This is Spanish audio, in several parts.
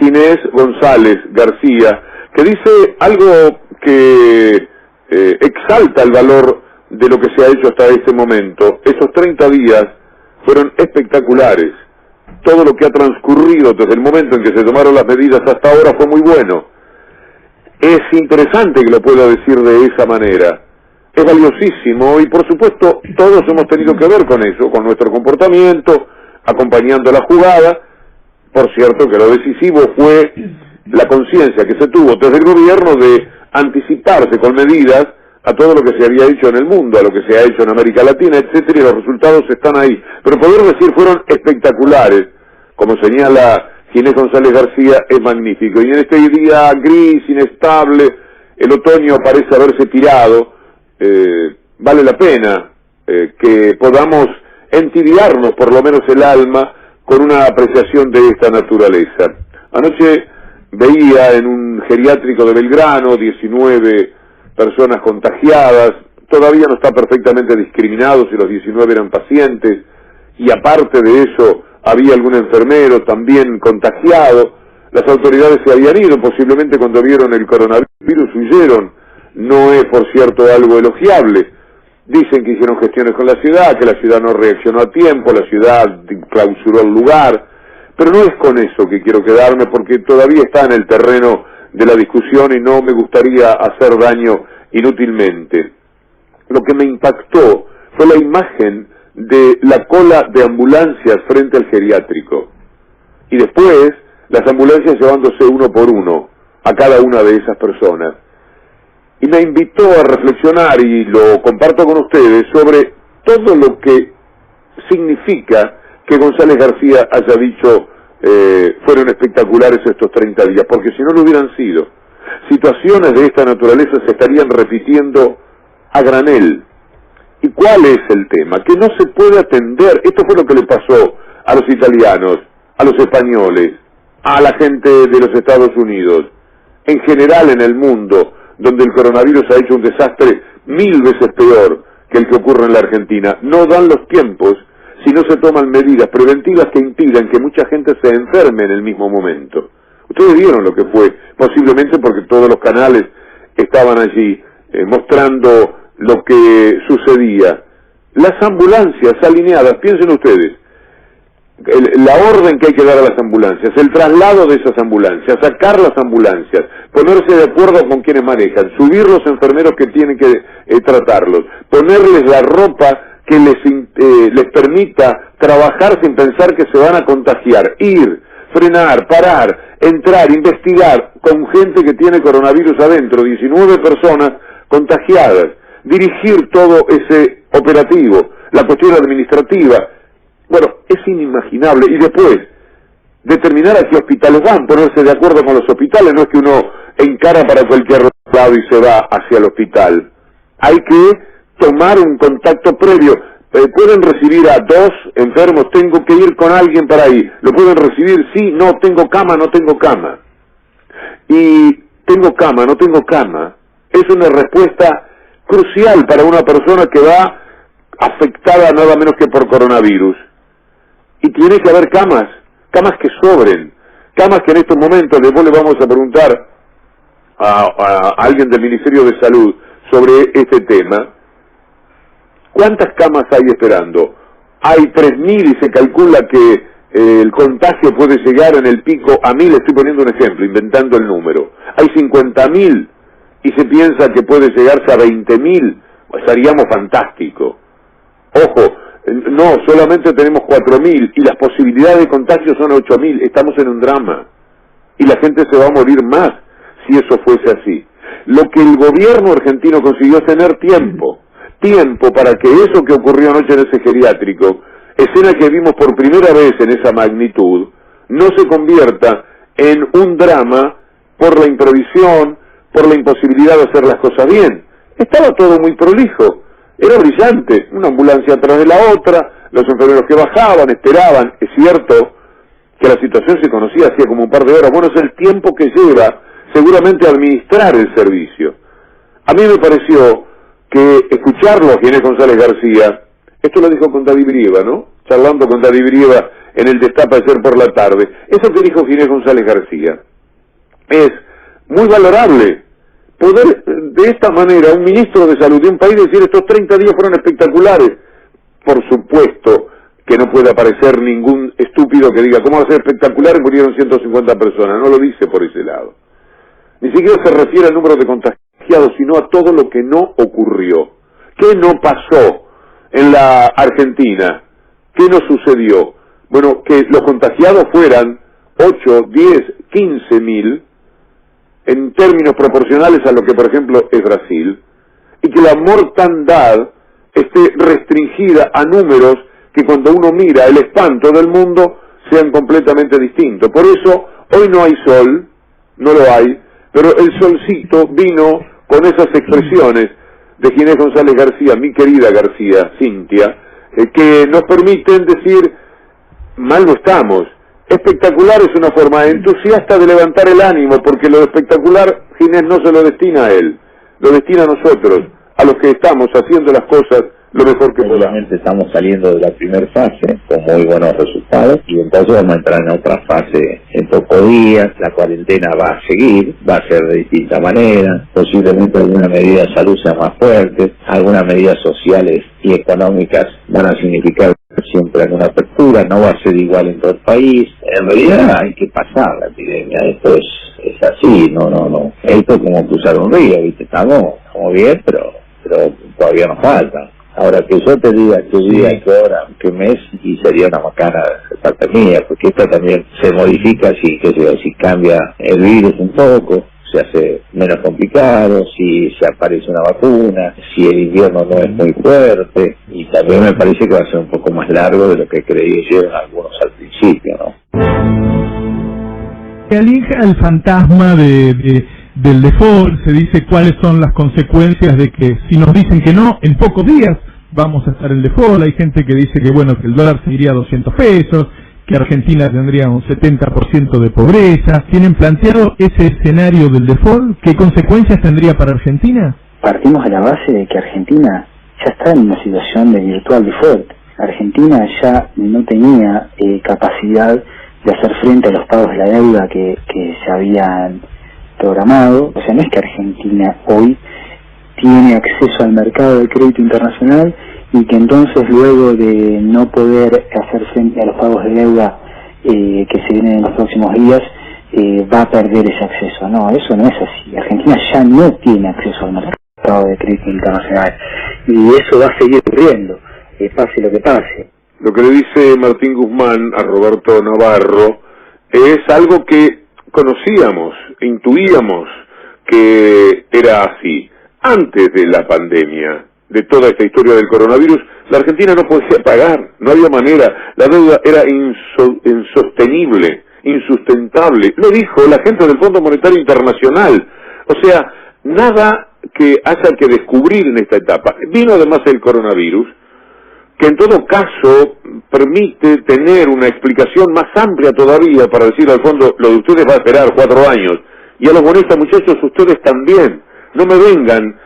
Ginés González García, que dice algo que exalta el valor de lo que se ha hecho hasta este momento. Esos 30 días fueron espectaculares. Todo lo que ha transcurrido desde el momento en que se tomaron las medidas hasta ahora fue muy bueno. Es interesante que lo pueda decir de esa manera. Es valiosísimo y por supuesto todos hemos tenido que ver con eso, con nuestro comportamiento, acompañando la jugada. Por cierto que lo decisivo fue la conciencia que se tuvo desde el gobierno de anticiparse con medidas a todo lo que se había hecho en el mundo, a lo que se ha hecho en América Latina, etcétera, y los resultados están ahí. Pero poder decir fueron espectaculares, como señala Ginés González García, es magnífico. Y en este día gris, inestable, el otoño parece haberse tirado, vale la pena que podamos entibiarnos por lo menos el alma con una apreciación de esta naturaleza. Anoche veía en un geriátrico de Belgrano 19 personas contagiadas, todavía no está perfectamente discriminado si los 19 eran pacientes, y aparte de eso había algún enfermero también contagiado. Las autoridades se habían ido, posiblemente cuando vieron el coronavirus huyeron. No es, por cierto, algo elogiable. Dicen que hicieron gestiones con la ciudad, que la ciudad no reaccionó a tiempo, la ciudad clausuró el lugar, pero no es con eso que quiero quedarme, porque todavía está en el terreno de la discusión y no me gustaría hacer daño inútilmente. Lo que me impactó fue la imagen de la cola de ambulancias frente al geriátrico y después las ambulancias llevándose uno por uno a cada una de esas personas. Y me invitó a reflexionar, y lo comparto con ustedes, sobre todo lo que significa que González García haya dicho fueron espectaculares estos 30 días, porque si no lo hubieran sido, situaciones de esta naturaleza se estarían repitiendo a granel. ¿Y cuál es el tema? Que no se puede atender. Esto fue lo que le pasó a los italianos, a los españoles, a la gente de los Estados Unidos, en general en el mundo, donde el coronavirus ha hecho un desastre 1000 veces peor que el que ocurre en la Argentina. No dan los tiempos si no se toman medidas preventivas que impidan que mucha gente se enferme en el mismo momento. Ustedes vieron lo que fue, posiblemente porque todos los canales estaban allí mostrando lo que sucedía. Las ambulancias alineadas, piensen ustedes, la orden que hay que dar a las ambulancias, el traslado de esas ambulancias, sacar las ambulancias, ponerse de acuerdo con quienes manejan, subir los enfermeros que tienen que tratarlos, ponerles la ropa que les permita trabajar sin pensar que se van a contagiar, ir, frenar, parar, entrar, investigar con gente que tiene coronavirus adentro, 19 personas contagiadas, dirigir todo ese operativo, la cuestión administrativa. Bueno, es inimaginable. Y después, determinar a qué hospitales van, ponerse de acuerdo con los hospitales, no es que uno encara para cualquier lado y se va hacia el hospital. Hay que tomar un contacto previo. Pueden recibir a 2 enfermos, tengo que ir con alguien para ahí. Lo pueden recibir, sí, no, tengo cama, no tengo cama. Y tengo cama, no tengo cama, es una respuesta crucial para una persona que va afectada nada menos que por coronavirus. Y tiene que haber camas que sobren, camas que en estos momentos, después le vamos a preguntar a alguien del Ministerio de Salud sobre este tema. ¿Cuántas camas hay esperando? Hay 3.000 y se calcula que el contagio puede llegar en el pico a 1.000, estoy poniendo un ejemplo, inventando el número. Hay 50.000 y se piensa que puede llegarse a 20.000, estaríamos fantásticos. Ojo, no, solamente tenemos 4.000 y las posibilidades de contagio son 8.000, estamos en un drama. Y la gente se va a morir más si eso fuese así. Lo que el gobierno argentino consiguió es tener tiempo para que eso que ocurrió anoche en ese geriátrico, escena que vimos por primera vez en esa magnitud, no se convierta en un drama por la improvisión, por la imposibilidad de hacer las cosas bien. Estaba todo muy prolijo, era brillante, una ambulancia atrás de la otra, los enfermeros que bajaban, esperaban. Es cierto que la situación se conocía hacía como un par de horas, bueno, es el tiempo que lleva seguramente administrar el servicio. A mí me pareció que escucharlo a Ginés González García, esto lo dijo con David Brieva, ¿no? Charlando con David Brieva en el Destapa ayer por la tarde. Eso que dijo Ginés González García es muy valorable. Poder de esta manera, un ministro de salud de un país decir estos 30 días fueron espectaculares. Por supuesto que no puede aparecer ningún estúpido que diga, ¿cómo va a ser espectacular? Murieron 150 personas. No lo dice por ese lado. Ni siquiera se refiere al número de contagiados, sino a todo lo que no ocurrió. ¿Qué no pasó en la Argentina? ¿Qué no sucedió? Bueno, que los contagiados fueran 8, 10, 15 mil, en términos proporcionales a lo que, por ejemplo, es Brasil, y que la mortandad esté restringida a números que cuando uno mira el espanto del mundo sean completamente distintos. Por eso, hoy no hay sol, no lo hay, pero el solcito vino con esas expresiones de Ginés González García, mi querida García, Cintia, que nos permiten decir, mal no estamos. Espectacular es una forma entusiasta de levantar el ánimo, porque lo espectacular Ginés no se lo destina a él, lo destina a nosotros, a los que estamos haciendo las cosas lo mejor que podamos. Obviamente estamos saliendo de la primera fase con muy buenos resultados y entonces vamos a entrar en otra fase en pocos días. La cuarentena va a seguir, va a ser de distinta manera, posiblemente algunas medidas de salud sean más fuertes, algunas medidas sociales y económicas van a significar siempre alguna apertura, no va a ser igual en todo el país. En realidad hay que pasar la epidemia, esto es así, no. Esto es como cruzar un río, ¿viste? Estamos bien, pero todavía nos falta. Ahora, que yo te diga qué día, qué hora, qué mes, y sería una macana de parte mía, porque esto también se modifica si cambia el virus un poco, se hace menos complicado, si se aparece una vacuna, si el invierno no es muy fuerte, y también me parece que va a ser un poco más largo de lo que creyeron algunos al principio, ¿no? Se aleja el fantasma del default, se dice cuáles son las consecuencias de que si nos dicen que no, en pocos días vamos a estar en default. Hay gente que dice que bueno, que el dólar seguiría a 200 pesos, que Argentina tendría un 70% de pobreza. ¿Tienen planteado ese escenario del default? ¿Qué consecuencias tendría para Argentina? Partimos de la base de que Argentina ya está en una situación de virtual default. Argentina ya no tenía capacidad de hacer frente a los pagos de la deuda que se habían programado. O sea, no es que Argentina hoy tiene acceso al mercado de crédito internacional y que entonces luego de no poder hacer frente a los pagos de deuda que se vienen en los próximos días va a perder ese acceso. No, eso no es así. Argentina ya no tiene acceso al mercado de crédito internacional y eso va a seguir ocurriendo, pase lo que pase. Lo que le dice Martín Guzmán a Roberto Navarro es algo que conocíamos, intuíamos que era así. Antes de la pandemia, de toda esta historia del coronavirus, la Argentina no podía pagar, no había manera, la deuda era insostenible, insustentable. Lo dijo la gente del Fondo Monetario Internacional. O sea, nada que haya que descubrir en esta etapa. Vino además el coronavirus, que en todo caso permite tener una explicación más amplia todavía para decir al fondo, lo de ustedes va a esperar 4 años, y a los bonistas, muchachos, ustedes también. No me vengan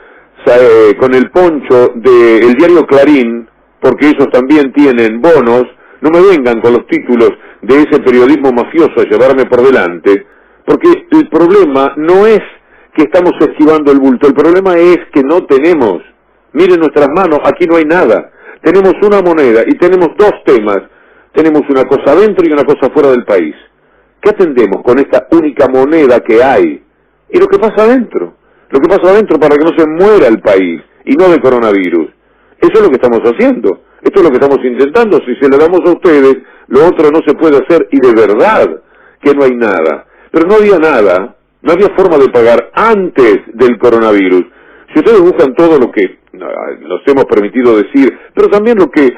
con el poncho del diario Clarín, porque ellos también tienen bonos, no me vengan con los títulos de ese periodismo mafioso a llevarme por delante, porque el problema no es que estamos esquivando el bulto, el problema es que no tenemos. Miren nuestras manos, aquí no hay nada. Tenemos una moneda y tenemos 2 temas. Tenemos una cosa adentro y una cosa fuera del país. ¿Qué atendemos con esta única moneda que hay? Y lo que pasa adentro. Lo que pasa adentro para que no se muera el país y no de coronavirus. Eso es lo que estamos haciendo. Esto es lo que estamos intentando. Si se lo damos a ustedes, lo otro no se puede hacer y de verdad que no hay nada. Pero no había nada, no había forma de pagar antes del coronavirus. Si ustedes buscan todo lo que nos hemos permitido decir, pero también lo que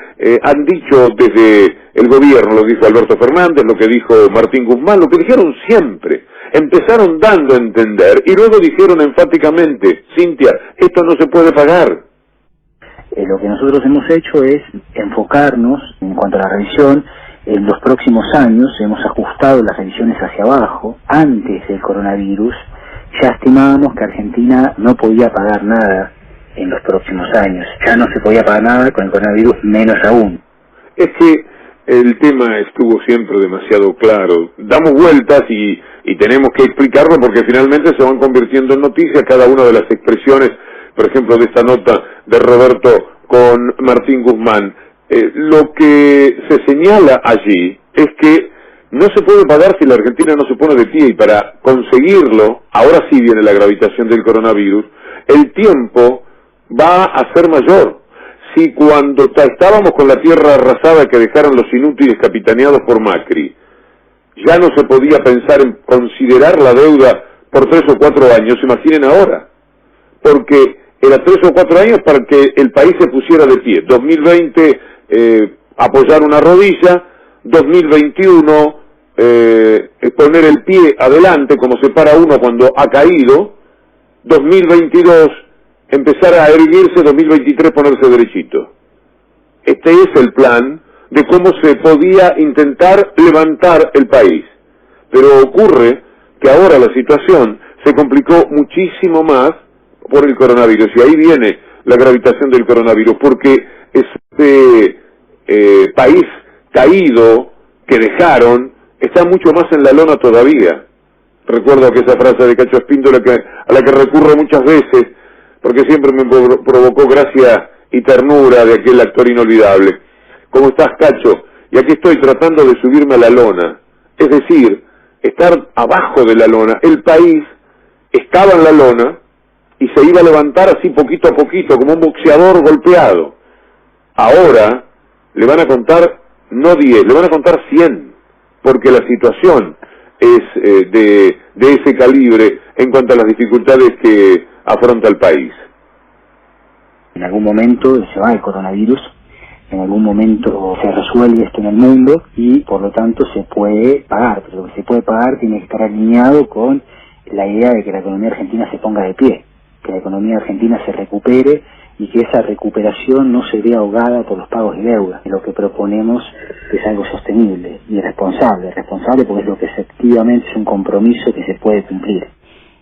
han dicho desde el gobierno, lo dijo Alberto Fernández, lo que dijo Martín Guzmán, lo que dijeron siempre, empezaron dando a entender y luego dijeron enfáticamente, Cintia, esto no se puede pagar. Lo que nosotros hemos hecho es enfocarnos en cuanto a la revisión. En los próximos años hemos ajustado las revisiones hacia abajo. Antes del coronavirus ya estimábamos que Argentina no podía pagar nada en los próximos años. Ya no se podía pagar nada, con el coronavirus menos aún. Es que El tema estuvo siempre demasiado claro. Damos vueltas y tenemos que explicarlo porque finalmente se van convirtiendo en noticias cada una de las expresiones, por ejemplo, de esta nota de Roberto con Martín Guzmán. Lo que se señala allí es que no se puede pagar si la Argentina no se pone de pie, y para conseguirlo, ahora sí viene la gravitación del coronavirus, el tiempo va a ser mayor. Si cuando estábamos con la tierra arrasada que dejaron los inútiles capitaneados por Macri, ya no se podía pensar en considerar la deuda por 3 o 4 años, imaginen ahora, porque era 3 o 4 años para que el país se pusiera de pie. 2020 apoyar una rodilla, 2021 poner el pie adelante como se para uno cuando ha caído, 2022 empezar a erguirse, 2023 ponerse derechito. Este es el plan de cómo se podía intentar levantar el país. Pero ocurre que ahora la situación se complicó muchísimo más por el coronavirus, y ahí viene la gravitación del coronavirus, porque este país caído que dejaron está mucho más en la lona todavía. Recuerdo que esa frase de Cacho Espíndola a la que recurro muchas veces, porque siempre me provocó gracia y ternura de aquel actor inolvidable. ¿Cómo estás, Cacho? Y aquí estoy tratando de subirme a la lona. Es decir, estar abajo de la lona. El país estaba en la lona y se iba a levantar así poquito a poquito, como un boxeador golpeado. Ahora le van a contar no 10, le van a contar 100, porque la situación es de ese calibre en cuanto a las dificultades que afronta el país. En algún momento se va el coronavirus, en algún momento se resuelve esto en el mundo y por lo tanto se puede pagar, pero lo que se puede pagar tiene que estar alineado con la idea de que la economía argentina se ponga de pie, que la economía argentina se recupere y que esa recuperación no se vea ahogada por los pagos de deuda. Lo que proponemos es algo sostenible y responsable porque es lo que efectivamente es un compromiso que se puede cumplir.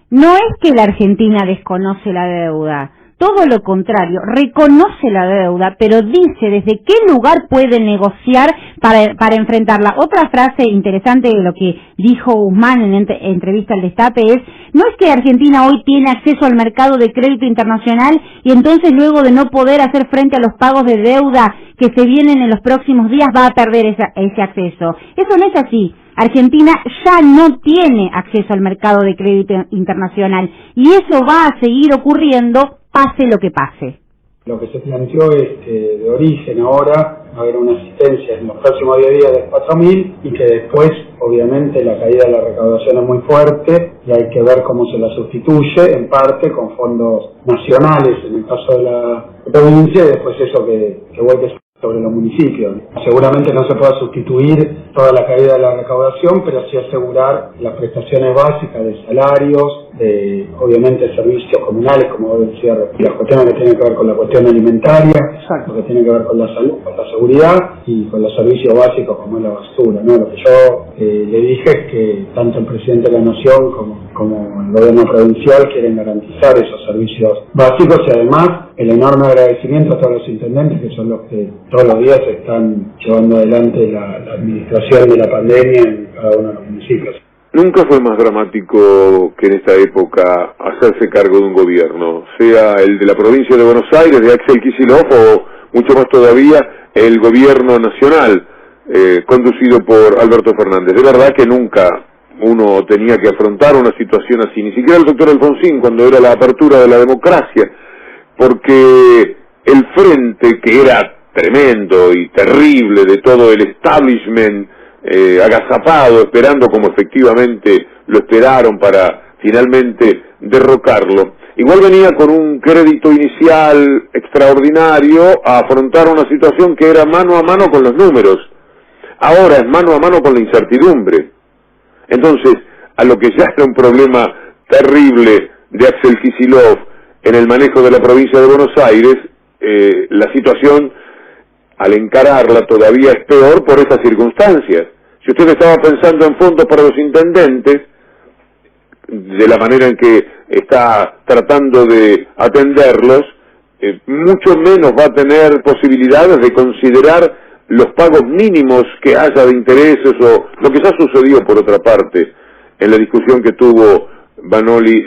No es que la Argentina desconoce la deuda, todo lo contrario, reconoce la deuda, pero dice desde qué lugar puede negociar para enfrentarla. Otra frase interesante de lo que dijo Guzmán en entrevista al Destape es: no es que Argentina hoy tiene acceso al mercado de crédito internacional y entonces luego de no poder hacer frente a los pagos de deuda que se vienen en los próximos días va a perder ese acceso. Eso no es así. Argentina ya no tiene acceso al mercado de crédito internacional y eso va a seguir ocurriendo pase lo que pase. Lo que se planteó es que de origen ahora va a haber una asistencia en los próximos 10 días de 4.000 y que después obviamente la caída de la recaudación es muy fuerte y hay que ver cómo se la sustituye, en parte con fondos nacionales en el caso de la provincia y después eso que vuelve sobre los municipios. Seguramente no se pueda sustituir toda la caída de la recaudación, pero sí asegurar las prestaciones básicas de salarios, de obviamente servicios comunales, como decía, las cuestiones que tienen que ver con la cuestión alimentaria, lo que tiene que ver con la salud, con la seguridad y con los servicios básicos como es la basura, ¿no? Lo que yo le dije es que tanto el presidente de la Nación como el gobierno provincial quieren garantizar esos servicios básicos y además el enorme agradecimiento a todos los intendentes que son los que todos los días están llevando adelante la administración de la pandemia en cada uno de los municipios. Nunca fue más dramático que en esta época hacerse cargo de un gobierno, sea el de la provincia de Buenos Aires, de Axel Kicillof, o mucho más todavía el gobierno nacional, conducido por Alberto Fernández. De verdad que nunca uno tenía que afrontar una situación así, ni siquiera el doctor Alfonsín, cuando era la apertura de la democracia, porque el frente, que era tremendo y terrible, de todo el establishment agazapado, esperando como efectivamente lo esperaron para finalmente derrocarlo, igual venía con un crédito inicial extraordinario a afrontar una situación que era mano a mano con los números. Ahora es mano a mano con la incertidumbre. Entonces, a lo que ya era un problema terrible de Axel Kicillof en el manejo de la provincia de Buenos Aires, la situación al encararla todavía es peor por esas circunstancias. Si usted estaba pensando en fondos para los intendentes, de la manera en que está tratando de atenderlos, mucho menos va a tener posibilidades de considerar los pagos mínimos que haya de intereses o lo que ya sucedió por otra parte en la discusión que tuvo Vanoli,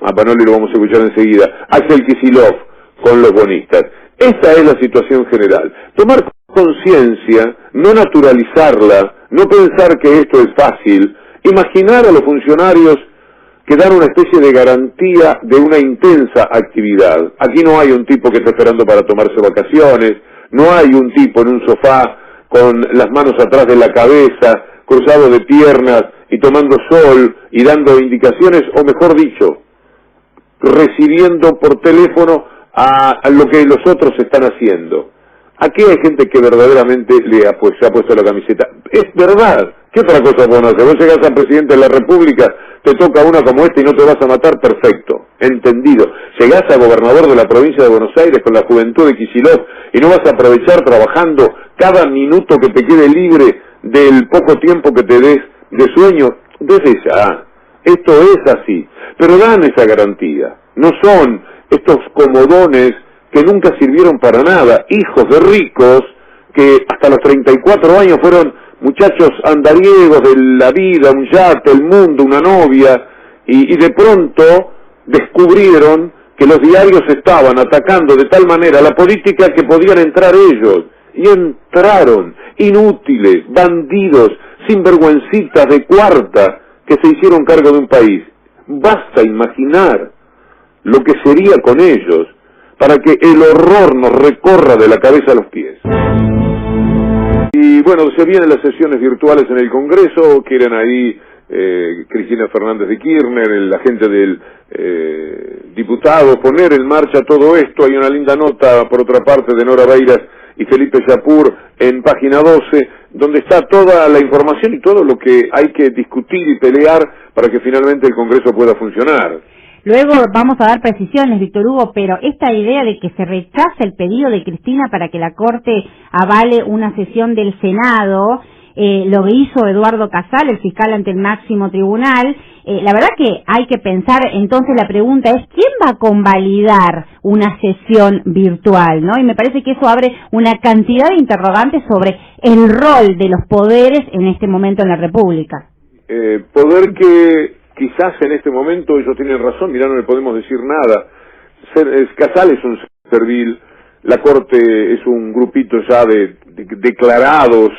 a Vanoli lo vamos a escuchar enseguida, Axel Kicillof con los bonistas. Esta es la situación general. Tomar conciencia, no naturalizarla, no pensar que esto es fácil, imaginar a los funcionarios que dan una especie de garantía de una intensa actividad. Aquí no hay un tipo que está esperando para tomarse vacaciones, no hay un tipo en un sofá con las manos atrás de la cabeza, cruzado de piernas y tomando sol y dando indicaciones, o mejor dicho, recibiendo por teléfono a lo que los otros están haciendo. Aquí hay gente que verdaderamente se ha puesto la camiseta. Es verdad. ¿Qué otra cosa puedo hacer? Vos llegás al presidente de la República, te toca una como esta y no te vas a matar, perfecto. Entendido. Llegás a gobernador de la provincia de Buenos Aires con la juventud de Kicillof y no vas a aprovechar trabajando cada minuto que te quede libre del poco tiempo que te des de sueño. Desde ya. Esto es así. Pero dan esa garantía. No son estos comodones que nunca sirvieron para nada, hijos de ricos que hasta los 34 años fueron muchachos andariegos de la vida, un yate, el mundo, una novia, y de pronto descubrieron que los diarios estaban atacando de tal manera la política que podían entrar ellos, y entraron, inútiles, bandidos, sinvergüencitas de cuarta, que se hicieron cargo de un país. Basta imaginar lo que sería con ellos para que el horror nos recorra de la cabeza a los pies. Y bueno, se vienen las sesiones virtuales en el Congreso, quieren ahí Cristina Fernández de Kirchner, la gente del diputado, poner en marcha todo esto. Hay una linda nota, por otra parte, de Nora Beiras y Felipe Yapur en página 12, donde está toda la información y todo lo que hay que discutir y pelear para que finalmente el Congreso pueda funcionar. Luego vamos a dar precisiones, Víctor Hugo, pero esta idea de que se rechace el pedido de Cristina para que la Corte avale una sesión del Senado, lo hizo Eduardo Casal, el fiscal ante el máximo tribunal, la verdad que hay que pensar, entonces la pregunta es, ¿quién va a convalidar una sesión virtual, ¿no? Y me parece que eso abre una cantidad de interrogantes sobre el rol de los poderes en este momento en la República. Poder que quizás en este momento ellos tienen razón, mirá, no le podemos decir nada. Casal es un servil, la Corte es un grupito ya de declarados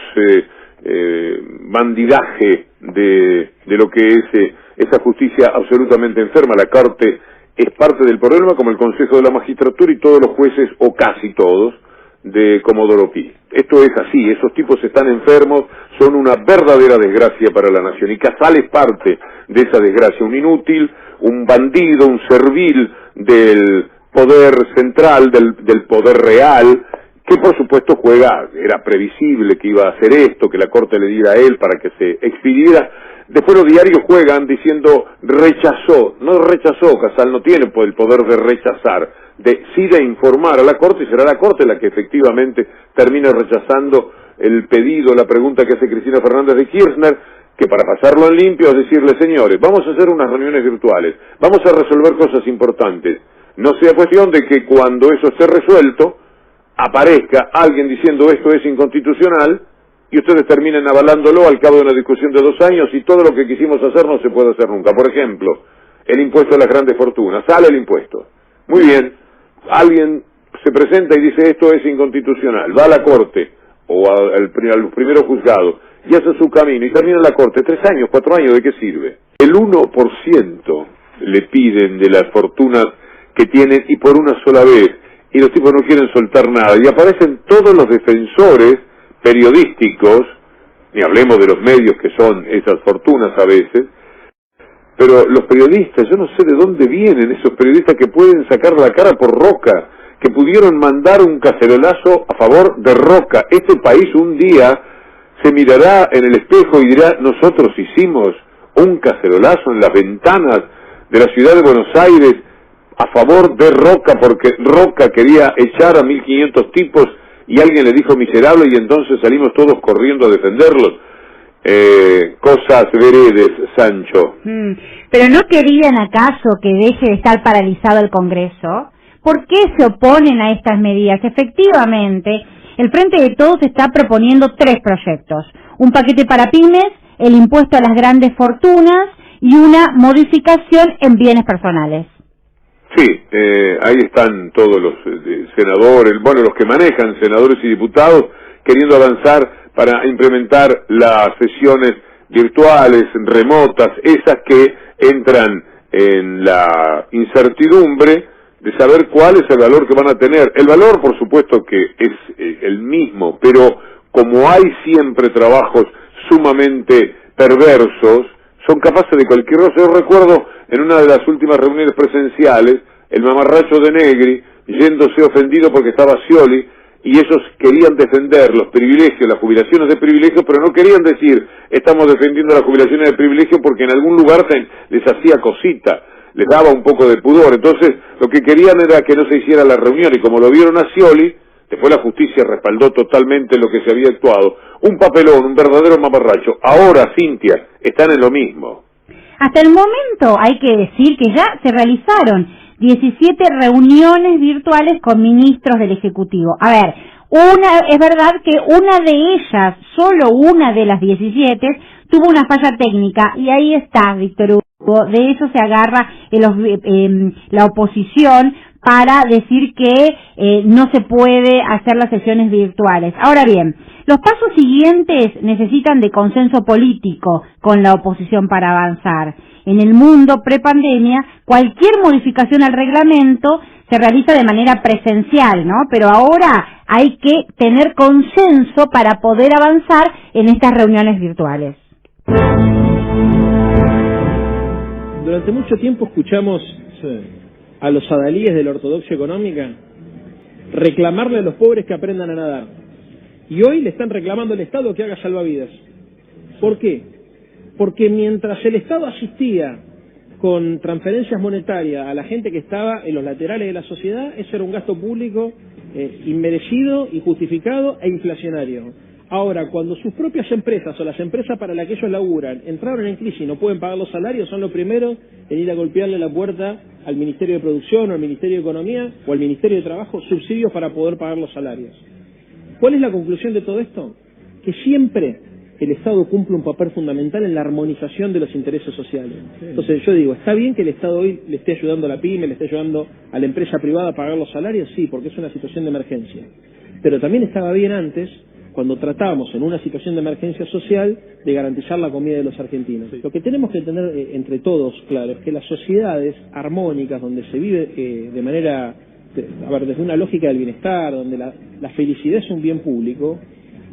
bandidaje de lo que es esa justicia absolutamente enferma. La Corte es parte del problema, como el Consejo de la Magistratura y todos los jueces, o casi todos, de Comodoro Pi. Esto es así, esos tipos están enfermos, son una verdadera desgracia para la nación, y Casal es parte de esa desgracia, un inútil, un bandido, un servil del poder central, del poder real, que por supuesto juega, era previsible que iba a hacer esto, que la Corte le diera a él para que se expidiera. Después los diarios juegan diciendo rechazó, no rechazó, Casal no tiene el poder de rechazar, sí de informar a la Corte, y será la Corte la que efectivamente termine rechazando el pedido, la pregunta que hace Cristina Fernández de Kirchner, que para pasarlo en limpio es decirle, señores, vamos a hacer unas reuniones virtuales, vamos a resolver cosas importantes, no sea cuestión de que cuando eso esté resuelto, aparezca alguien diciendo esto es inconstitucional, y ustedes terminen avalándolo al cabo de una discusión de 2 años, y todo lo que quisimos hacer no se puede hacer nunca. Por ejemplo, el impuesto a las grandes fortunas, sale el impuesto. Muy bien, alguien se presenta y dice esto es inconstitucional, va a la Corte, o al primero juzgado, y hace su camino, y termina en la Corte, 3 años, 4 años, ¿de qué sirve? El 1% le piden de las fortunas que tienen, y por una sola vez, y los tipos no quieren soltar nada, y aparecen todos los defensores periodísticos, ni hablemos de los medios que son esas fortunas a veces, pero los periodistas, yo no sé de dónde vienen esos periodistas que pueden sacar la cara por Roca, que pudieron mandar un cacerolazo a favor de Roca. Este país un día se mirará en el espejo y dirá, nosotros hicimos un cacerolazo en las ventanas de la ciudad de Buenos Aires a favor de Roca, porque Roca quería echar a 1.500 tipos y alguien le dijo miserable, y entonces salimos todos corriendo a defenderlos. Cosas veredes, Sancho. ¿Pero no querían acaso que deje de estar paralizado el Congreso? ¿Por qué se oponen a estas medidas? Efectivamente, El Frente de Todos está proponiendo 3 proyectos. Un paquete para pymes, el impuesto a las grandes fortunas y una modificación en bienes personales. Sí, ahí están todos los senadores, bueno, los que manejan, senadores y diputados, queriendo avanzar para implementar las sesiones virtuales, remotas, esas que entran en la incertidumbre de saber cuál es el valor que van a tener. El valor, por supuesto, que es el mismo, pero como hay siempre trabajos sumamente perversos, son capaces de cualquier cosa. Yo recuerdo en una de las últimas reuniones presenciales, el mamarracho de Negri yéndose ofendido porque estaba Scioli, y ellos querían defender los privilegios, las jubilaciones de privilegio, pero no querían decir estamos defendiendo las jubilaciones de privilegio porque en algún lugar les hacía cosita, les daba un poco de pudor. Entonces lo que querían era que no se hiciera la reunión, y como lo vieron a Scioli, después la justicia respaldó totalmente lo que se había actuado. Un papelón, un verdadero mamarracho. Ahora, Cintia, están en lo mismo. Hasta el momento hay que decir que ya se realizaron 17 reuniones virtuales con ministros del Ejecutivo. A ver, es verdad que una de ellas, solo una de las 17, tuvo una falla técnica, y ahí está, Víctor Hugo, de eso se agarra la oposición para decir que no se puede hacer las sesiones virtuales. Ahora bien, los pasos siguientes necesitan de consenso político con la oposición para avanzar. En el mundo prepandemia, cualquier modificación al reglamento se realiza de manera presencial, ¿no? Pero ahora hay que tener consenso para poder avanzar en estas reuniones virtuales. Durante mucho tiempo escuchamos a los adalíes de la ortodoxia económica reclamarle a los pobres que aprendan a nadar. Y hoy le están reclamando al Estado que haga salvavidas. ¿Por qué? Porque mientras el Estado asistía con transferencias monetarias a la gente que estaba en los laterales de la sociedad, eso era un gasto público inmerecido, injustificado e inflacionario. Ahora, cuando sus propias empresas o las empresas para las que ellos laburan entraron en crisis y no pueden pagar los salarios, son los primeros en ir a golpearle la puerta al Ministerio de Producción o al Ministerio de Economía o al Ministerio de Trabajo, subsidios para poder pagar los salarios. ¿Cuál es la conclusión de todo esto? Que siempre el Estado cumple un papel fundamental en la armonización de los intereses sociales. Entonces yo digo, ¿está bien que el Estado hoy le esté ayudando a la pyme, le esté ayudando a la empresa privada a pagar los salarios? Sí, porque es una situación de emergencia. Pero también estaba bien antes, cuando tratábamos en una situación de emergencia social, de garantizar la comida de los argentinos. Lo que tenemos que tener entre todos claro es que las sociedades armónicas, donde se vive de manera, desde una lógica del bienestar, donde la felicidad es un bien público,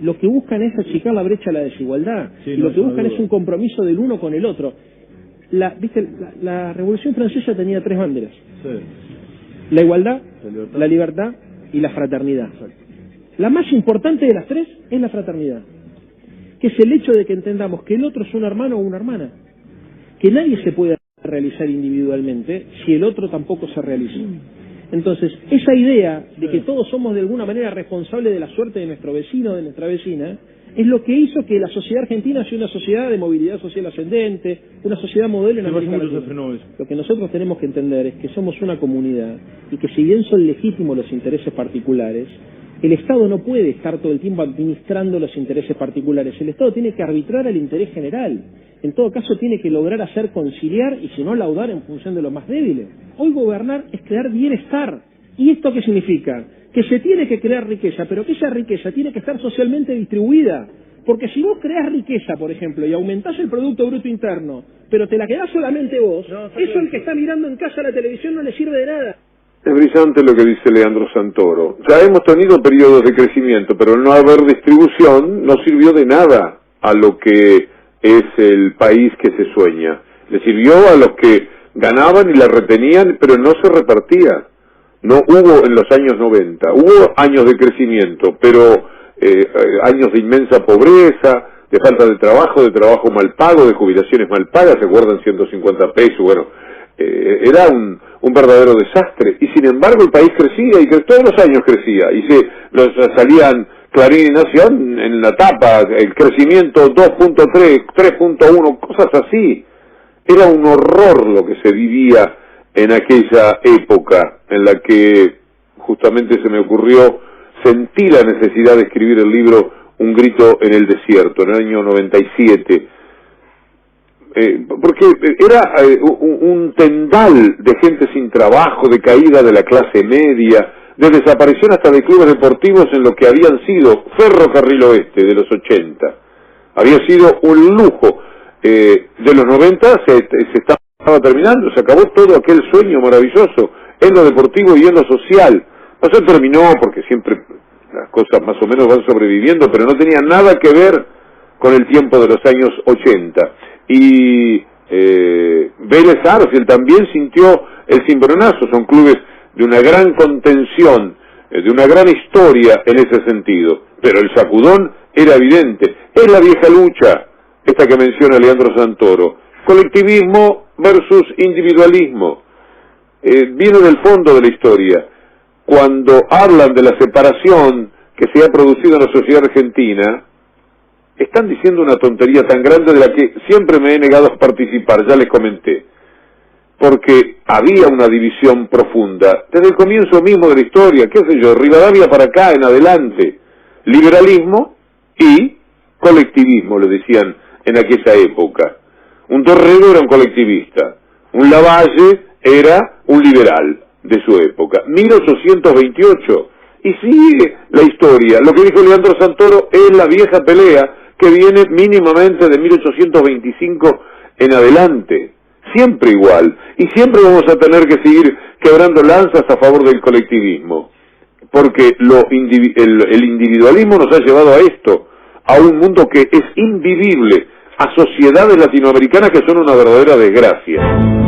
lo que buscan es achicar la brecha a la desigualdad, y lo que buscan es un compromiso del uno con el otro. La Revolución Francesa tenía 3 banderas: la igualdad, la libertad y la fraternidad. La más importante de las 3 es la fraternidad, que es el hecho de que entendamos que el otro es un hermano o una hermana, que nadie se puede realizar individualmente si el otro tampoco se realiza. Entonces, esa idea de que todos somos de alguna manera responsables de la suerte de nuestro vecino o de nuestra vecina, es lo que hizo que la sociedad argentina sea una sociedad de movilidad social ascendente, una sociedad modelo en América Latina. Lo que nosotros tenemos que entender es que somos una comunidad, y que si bien son legítimos los intereses particulares, el Estado no puede estar todo el tiempo administrando los intereses particulares. El Estado tiene que arbitrar el interés general. En todo caso, tiene que lograr hacer conciliar y, si no, laudar en función de los más débiles. Hoy gobernar es crear bienestar. ¿Y esto qué significa? Que se tiene que crear riqueza, pero que esa riqueza tiene que estar socialmente distribuida. Porque si vos creás riqueza, por ejemplo, y aumentás el Producto Bruto Interno, pero te la quedás solamente vos, eso el que está mirando en casa la televisión no le sirve de nada. Es brillante lo que dice Leandro Santoro. Ya hemos tenido periodos de crecimiento, pero el no haber distribución no sirvió de nada a lo que es el país que se sueña. Le sirvió a los que ganaban y la retenían, pero no se repartía. No hubo en los años 90, hubo años de crecimiento, pero años de inmensa pobreza, de falta de trabajo mal pago, de jubilaciones mal pagas, ¿se acuerdan? 150 pesos, bueno, era un verdadero desastre. Y sin embargo el país crecía, y que todos los años crecía, y salían Clarín y Nación en la tapa, el crecimiento 2.3, 3.1, cosas así. Era un horror lo que se vivía en aquella época en la que justamente se me ocurrió sentí la necesidad de escribir el libro Un grito en el desierto, en el año 97, porque era un tendal de gente sin trabajo, de caída de la clase media, de desaparición hasta de clubes deportivos en lo que habían sido Ferrocarril Oeste de los 80. Había sido un lujo. De los 90 se estaba terminando, se acabó todo aquel sueño maravilloso en lo deportivo y en lo social. No se terminó porque siempre las cosas más o menos van sobreviviendo, pero no tenía nada que ver con el tiempo de los años 80. Y Vélez Sarsfield también sintió el cimbronazo. Son clubes de una gran contención, de una gran historia en ese sentido, pero el sacudón era evidente. Es la vieja lucha, esta que menciona Leandro Santoro, colectivismo versus individualismo. Viene del fondo de la historia. Cuando hablan de la separación que se ha producido en la sociedad argentina, están diciendo una tontería tan grande de la que siempre me he negado a participar, ya les comenté, porque había una división profunda, desde el comienzo mismo de la historia, qué sé yo, Rivadavia para acá en adelante, liberalismo y colectivismo, le decían en aquella época. Un Dorrego era un colectivista, un Lavalle era un liberal de su época, 1828, y sigue la historia. Lo que dijo Leandro Santoro es la vieja pelea que viene mínimamente de 1825 en adelante, siempre igual, y siempre vamos a tener que seguir quebrando lanzas a favor del colectivismo, porque el individualismo nos ha llevado a esto, a un mundo que es invivible, a sociedades latinoamericanas que son una verdadera desgracia.